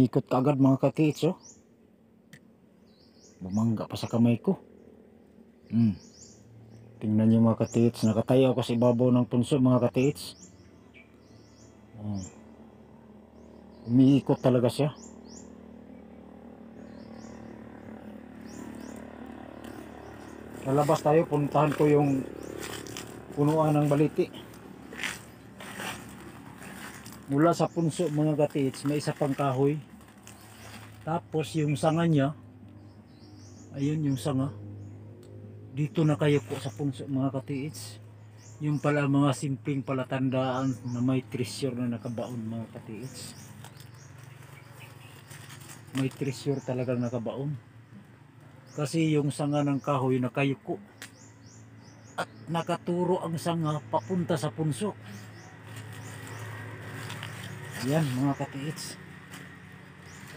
Ikot kaagad mga katiits, oh. Bumangga pa sa kamay ko. Tingnan nyo mga katiits, nakatayo ako sa ibabaw ng punso mga katiits. Umiikot talaga siya. Lalabas tayo, puntahan ko yung punuan ng baliti. Mula sa punso mga katiits, may isa pang kahoy. Tapos yung sanga niya, ayun yung sanga. Dito na kayo po sa punso mga katiits. Yung pala mga simpleng palatandaan na may treasure na nakabaon mga katiits. May treasure talagang nakabaon. Kasi yung sanga ng kahoy nakayuko. At nakaturo ang sanga papunta sa punso. Ayan mga katiits.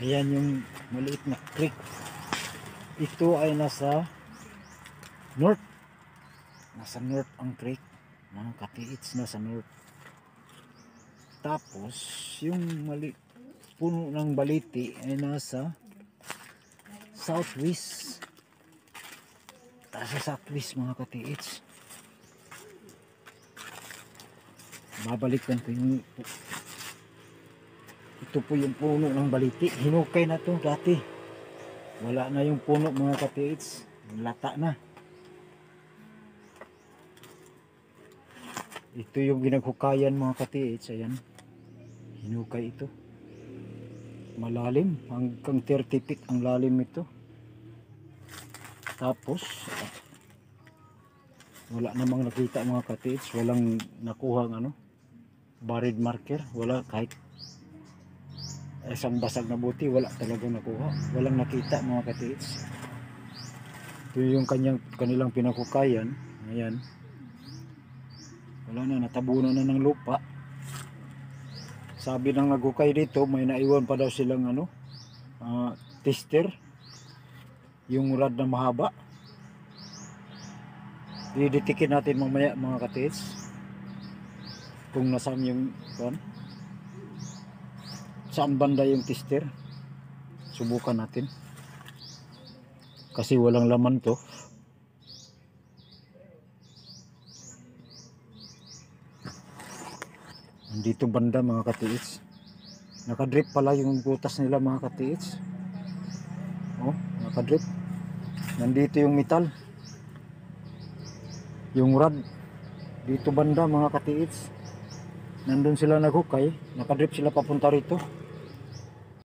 Ayan yung maliit na creek. Ito ay nasa north. Nasa north ang creek. Mga katiits, nasa north. Tapos yung puno ng baliti ay nasa southwest. Nasa southwest mga katiits. Babalikan ko yung ito po yung puno ng baliti. Hinukay na to dati. Wala na yung puno mga katiits. Lata na. Ito yung ginaghukayan mga katiits. Ayan. Hinukay ito. Malalim. Hanggang 30 feet ang lalim ito. Tapos wala namang nakita mga katiits. Walang nakuha ng buried marker. Wala kahit isang basag na buti. Wala talaga nakuha. Walang nakita mga katiits. Ito yung kanilang pinaghukayan. Ayan. Wala na, natabunan na ng lupa. Sabi ng naghukay dito, may naiwan pa daw silang tester. Yung rod na mahaba. Diditikin natin mamaya mga katiits. Kung nasaan yung saan banda yung tester. Subukan natin. Kasi walang laman to. Dito banda mga katiits. Nakadrip pala yung butas nila mga katiits. Oh, nakadrip. Nandito yung metal. Yung rod. Dito banda mga katiits. Nandun sila naghukay. Nakadrip sila papunta rito.